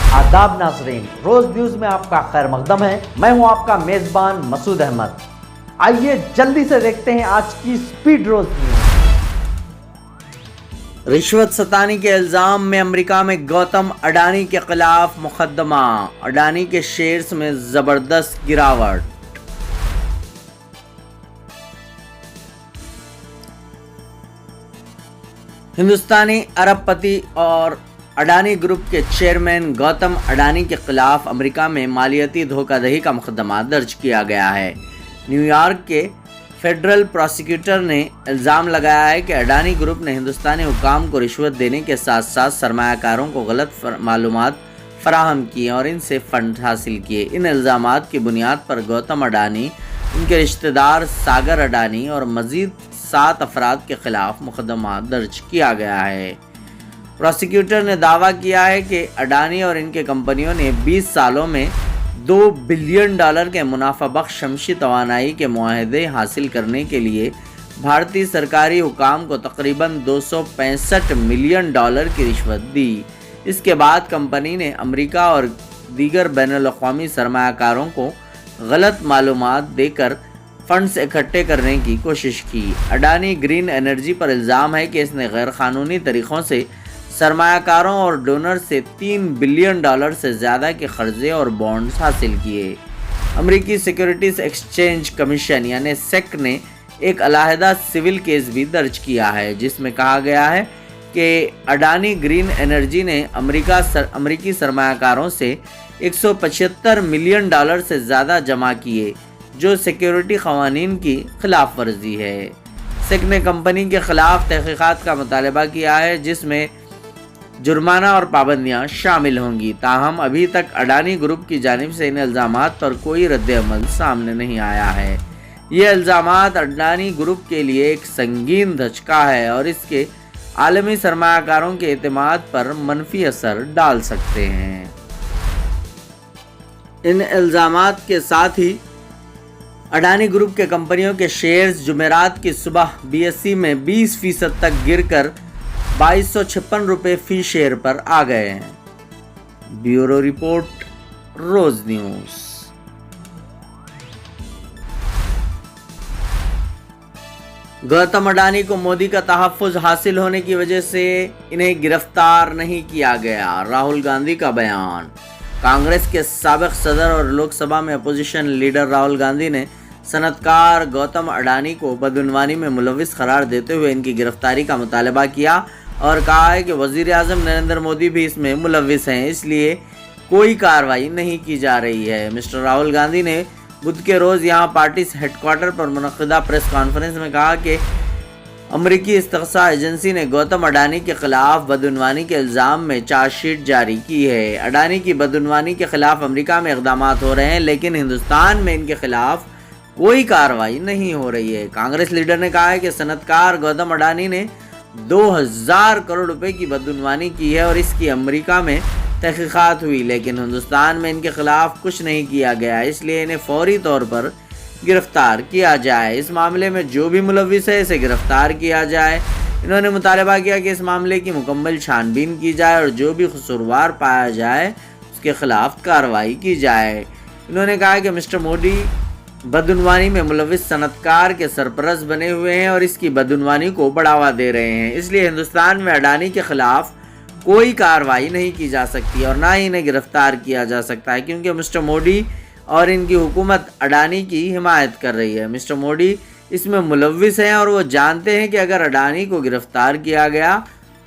आदाब नाज़रीन, रोज न्यूज में आपका खैर मकदम है। मैं हूं आपका मेजबान मसूद अहमद। आइए जल्दी से देखते हैं आज की स्पीड रोज न्यूज। रिश्वत सतानी के इल्जाम में अमेरिका में गौतम अडानी के खिलाफ मुकदमा, अडानी के शेयर्स में जबरदस्त गिरावट। हिंदुस्तानी अरबपति और अडानी ग्रुप के चेयरमैन गौतम अडानी के खिलाफ अमेरिका में मालियाती धोखाधड़ी का मुकदमा दर्ज किया गया है। न्यूयॉर्क के फेडरल प्रोसिक्यूटर ने इल्ज़ाम लगाया है कि अडानी ग्रुप ने हिंदुस्तानी हुकाम को रिश्वत देने के साथ साथ सरमायाकारों को गलत मालूमात फराहम की और इनसे फंड हासिल किए। इन इल्ज़ामात की बुनियाद पर गौतम अडानी, उनके रिश्तेदार सागर अडानी और मज़ीद 7 अफराद के खिलाफ मुकदमा दर्ज किया गया है। प्रोसिक्यूटर ने दावा किया है कि अडानी और इनके कंपनियों ने 20 सालों में $2 बिलियन के मुनाफा बख्श शमसी तवानाई के मुआहदे हासिल करने के लिए भारतीय सरकारी हुकाम को तकरीबन $265 मिलियन की रिश्वत दी। इसके बाद कंपनी ने अमेरिका और दीगर बैनुल-अक़वामी सरमायाकारों को गलत मालूमात देकर फंड्स इकट्ठे करने की कोशिश की। अडानी ग्रीन एनर्जी पर इल्ज़ाम है कि इसने गैर कानूनी तरीक़ों से सरमायाकारों और डोनर से $3 बिलियन से ज़्यादा के कर्जे और बॉन्ड्स हासिल किए। अमेरिकी सिक्योरिटीज़ एक्सचेंज कमीशन यानी सेक ने एक अलहदा सिविल केस भी दर्ज किया है, जिसमें कहा गया है कि अडानी ग्रीन एनर्जी ने अमेरिकी सरमायाकारों से $175 मिलियन से ज़्यादा जमा किए, जो सिक्योरिटी क़वानीन की खिलाफ वर्जी है। सेक ने कंपनी के खिलाफ तहक़ीक़ात का मुतालबा किया है, जिसमें जुर्माना और पाबंदियां शामिल होंगी। ताहम अभी तक अडानी ग्रुप की जानिब से इन इल्ज़ामात पर कोई रद्द-ए-अमल सामने नहीं आया है। ये इल्ज़ामात अडानी ग्रुप के लिए एक संगीन धचका है और इसके आलमी सरमायाकारों के एतमाद पर मनफी असर डाल सकते हैं। इन इल्ज़ामात के साथ ही अडानी ग्रुप के कंपनियों के शेयर्स जुमेरात की सुबह BSE में 20% तक गिरकर ₹2256 फी शेयर पर आ गए हैं। ब्यूरो रिपोर्ट, रोज न्यूज। गौतम अडानी को मोदी का तहफ़्फ़ुज़ हासिल होने की वजह से इन्हें गिरफ्तार नहीं किया गया, राहुल गांधी का बयान। कांग्रेस के साबिक़ सदर और लोकसभा में अपोजिशन लीडर राहुल गांधी ने सनतकार गौतम अडानी को बदउनवानी में मुलव्विस करार देते हुए इनकी गिरफ्तारी का मुतालबा किया और कहा है कि वज़ीर आज़म नरेंद्र मोदी भी इसमें मुलव्विस हैं, इसलिए कोई कार्रवाई नहीं की जा रही है। मिस्टर राहुल गांधी ने बुध के रोज़ यहाँ पार्टी हेडक्वार्टर पर मुनक़िदा प्रेस कॉन्फ्रेंस में कहा कि अमरीकी इस्तग़सा एजेंसी ने गौतम अडानी के ख़िलाफ़ बदउनवानी के इल्ज़ाम में चार्जशीट जारी की है। अडानी की बदउनवानी के ख़िलाफ़ अमेरिका में इक़दामात हो रहे हैं, लेकिन हिंदुस्तान में इनके ख़िलाफ़ कोई कार्रवाई नहीं हो रही है। कांग्रेस लीडर ने कहा है कि सनतकार गौतम अडानी ने 2000 करोड़ रुपए की बदउनवानी की है और इसकी अमेरिका में तहक़ीक़ात हुई, लेकिन हिंदुस्तान में इनके ख़िलाफ़ कुछ नहीं किया गया, इसलिए इन्हें फ़ौरी तौर पर गिरफ़्तार किया जाए। इस मामले में जो भी मुलव्विस है इसे गिरफ़्तार किया जाए। इन्होंने मुतालबा किया कि इस मामले की मुकम्मल छानबीन की जाए और जो भी कसूरवार पाया जाए उसके ख़िलाफ़ कार्रवाई की जाए। इन्होंने कहा कि मिस्टर मोदी बदउनवानी में मुलव्विस सनतकार के सरपरस्त बने हुए हैं और इसकी बदउनवानी को बढ़ावा दे रहे हैं, इसलिए हिंदुस्तान में अडानी के ख़िलाफ़ कोई कार्रवाई नहीं की जा सकती और ना ही इन्हें गिरफ़्तार किया जा सकता है, क्योंकि मिस्टर मोदी और इनकी हुकूमत अडानी की हिमायत कर रही है। मिस्टर मोदी इसमें मुलव्विस हैं और वो जानते हैं कि अगर अडानी को गिरफ़्तार किया गया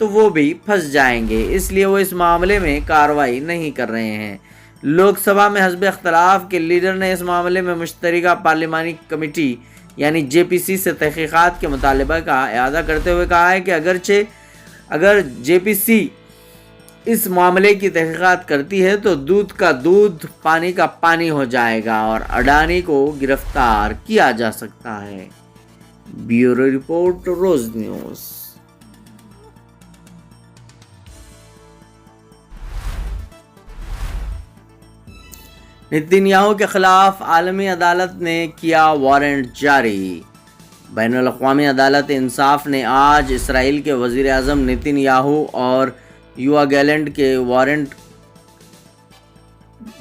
तो वो भी फंस जाएंगे, इसलिए वो इस मामले में कार्रवाई नहीं कर रहे हैं। लोकसभा में हज़ब इख्तिलाफ़ के लीडर ने इस मामले में मुश्तरका पार्लिमानी कमेटी यानी JPC से तहक़ीक़ात के मुतालबे का इआदा करते हुए कहा है कि अगर JPC इस मामले की तहक़ीक़ात करती है तो दूध का दूध, पानी का पानी हो जाएगा और अडानी को गिरफ़्तार किया जा सकता है। ब्यूरो रिपोर्ट, रोज न्यूज़। नेतन्याहू के खिलाफ आलमी अदालत ने किया वारंट जारी। बैनुल-अक़वामी अदालत इंसाफ ने आज इसराइल के वज़ीर आज़म नेतन्याहू और युवा गैलेंट के वारंट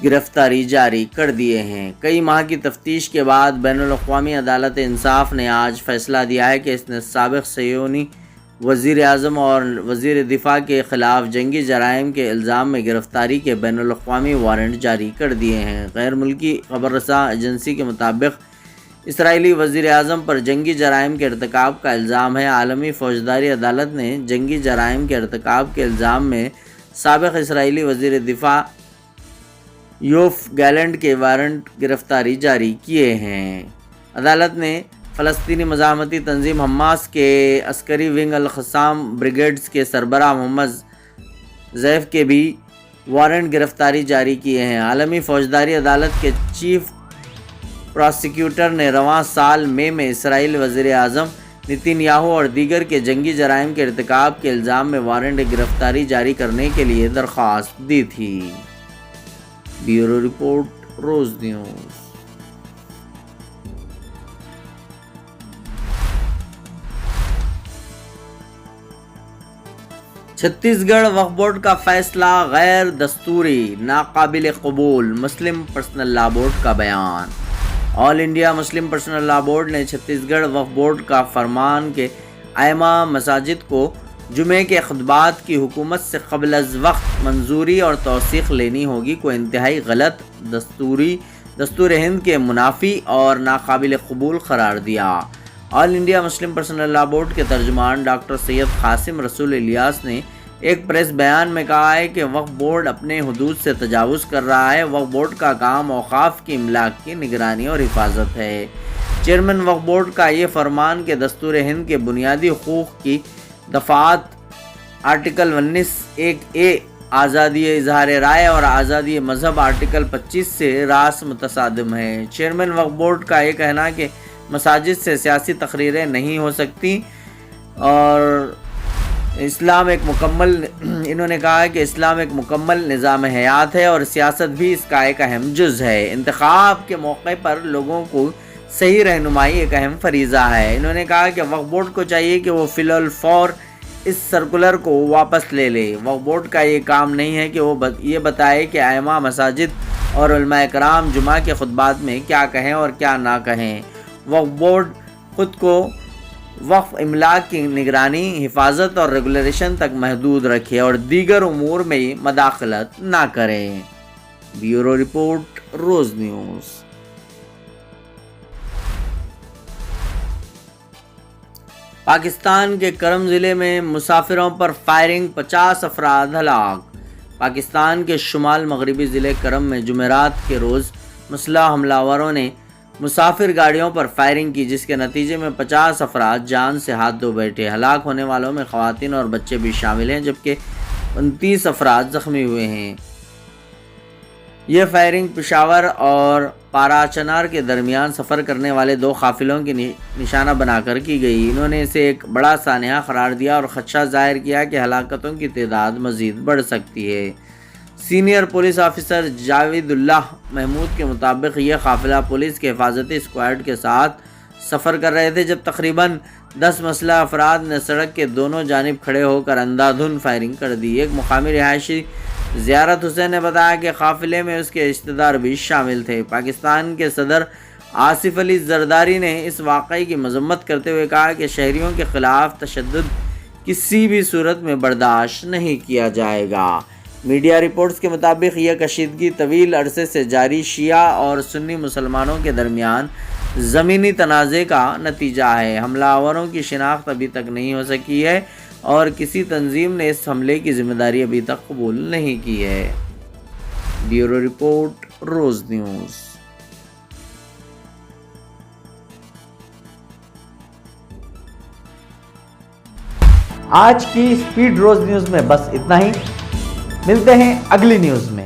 گرفتاری جاری کر دیے ہیں۔ کئی ماہ کی تفتیش کے بعد بین الاقوامی عدالت انصاف نے آج فیصلہ دیا ہے کہ اس نے سابق صہیونی وزیر اعظم اور وزیر دفاع کے خلاف جنگی جرائم کے الزام میں گرفتاری کے بین الاقوامی وارنٹ جاری کر دیے ہیں۔ غیر ملکی خبر رساں ایجنسی کے مطابق اسرائیلی وزیر اعظم پر جنگی جرائم کے ارتکاب کا الزام ہے۔ عالمی فوجداری عدالت نے جنگی جرائم کے ارتکاب کے الزام میں سابق اسرائیلی وزیر دفاع یوف گیلنٹ کے وارنٹ گرفتاری جاری کیے ہیں۔ عدالت نے فلسطینی مزاحمتی تنظیم حماس کے عسکری ونگ القسام بریگیڈز کے سربراہ محمد زیف کے بھی وارنٹ گرفتاری جاری کیے ہیں۔ عالمی فوجداری عدالت کے چیف پراسیکیوٹر نے رواں سال مئی میں اسرائیل وزیر اعظم نتن یاہو اور دیگر کے جنگی جرائم کے ارتکاب کے الزام میں وارنٹ گرفتاری جاری کرنے کے لیے درخواست دی تھی۔ بیورو رپورٹ، روز نیوز۔ چھتیس گڑھ وقف بورڈ کا فیصلہ غیر دستوری، ناقابل قبول، مسلم پرسنل لا بورڈ کا بیان۔ آل انڈیا مسلم پرسنل لا بورڈ نے چھتیس گڑھ وقف بورڈ کا فرمان کہ ائمہ مساجد کو جمعے کے خطبات کی حکومت سے قبل از وقت منظوری اور توثیق لینی ہوگی کو انتہائی غلط، دستور ہند کے منافی اور ناقابل قبول قرار دیا۔ آل انڈیا مسلم پرسنل لا بورڈ کے ترجمان ڈاکٹر سید قاسم رسول الیاس نے ایک پریس بیان میں کہا ہے کہ وقف بورڈ اپنے حدود سے تجاوز کر رہا ہے۔ وقف بورڈ کا کام اوقاف کی املاک کی نگرانی اور حفاظت ہے۔ چیئرمین وقف بورڈ کا یہ فرمان کہ دستور ہند کے بنیادی حقوق کی دفعات آرٹیکل 19(1)(a) آزادی اظہار رائے اور آزادی مذہب آرٹیکل 25 سے راست متصادم ہے۔ چیئرمین وقف بورڈ کا یہ کہنا کہ مساجد سے سیاسی تقریریں نہیں ہو سکتی اور انہوں نے کہا کہ اسلام ایک مکمل نظام حیات ہے اور سیاست بھی اس کا ایک اہم جز ہے۔ انتخاب کے موقع پر لوگوں کو صحیح رہنمائی ایک اہم فریضہ ہے۔ انہوں نے کہا کہ وقف بورڈ کو چاہیے کہ وہ فی الفور اس سرکولر کو واپس لے لے۔ وقف بورڈ کا یہ کام نہیں ہے کہ وہ یہ بتائے کہ ائمہ مساجد اور علماء کرام جمعہ کے خطبات میں کیا کہیں اور کیا نہ کہیں۔ وقف بورڈ خود کو وقف املاک کی نگرانی، حفاظت اور ریگولیشن تک محدود رکھے اور دیگر امور میں مداخلت نہ کرے۔ بیورو رپورٹ، روز نیوز۔ پاکستان کے کرم ضلع میں مسافروں پر فائرنگ، 50 افراد ہلاک۔ پاکستان کے شمال مغربی ضلع کرم میں جمعرات کے روز مسلح حملہ آوروں نے مسافر گاڑیوں پر فائرنگ کی، جس کے نتیجے میں 50 افراد جان سے ہاتھ دھو بیٹھے۔ ہلاک ہونے والوں میں خواتین اور بچے بھی شامل ہیں، جبکہ 29 افراد زخمی ہوئے ہیں۔ یہ فائرنگ پشاور اور پاراچنار کے درمیان سفر کرنے والے 2 قافلوں کی نشانہ بنا کر کی گئی۔ انہوں نے اسے ایک بڑا سانحہ قرار دیا اور خدشہ ظاہر کیا کہ ہلاکتوں کی تعداد مزید بڑھ سکتی ہے۔ سینئر پولیس آفیسر جاوید اللہ محمود کے مطابق یہ قافلہ پولیس کے حفاظتی اسکواڈ کے ساتھ سفر کر رہے تھے جب تقریباً 10 مسلح افراد نے سڑک کے دونوں جانب کھڑے ہو کر اندھا دھند فائرنگ کر دی۔ ایک مقامی رہائشی زیارت حسین نے بتایا کہ قافلے میں اس کے رشتہ دار بھی شامل تھے۔ پاکستان کے صدر آصف علی زرداری نے اس واقعے کی مذمت کرتے ہوئے کہا کہ شہریوں کے خلاف تشدد کسی بھی صورت میں برداشت نہیں کیا جائے گا۔ میڈیا رپورٹس کے مطابق یہ کشیدگی طویل عرصے سے جاری شیعہ اور سنی مسلمانوں کے درمیان زمینی تنازع کا نتیجہ ہے۔ حملہ آوروں کی شناخت ابھی تک نہیں ہو سکی ہے اور کسی تنظیم نے اس حملے کی ذمہ داری ابھی تک قبول نہیں کی ہے۔ بیورو رپورٹ، روز نیوز۔ آج کی اسپیڈ روز نیوز میں بس اتنا ہی، ملتے ہیں اگلی نیوز میں۔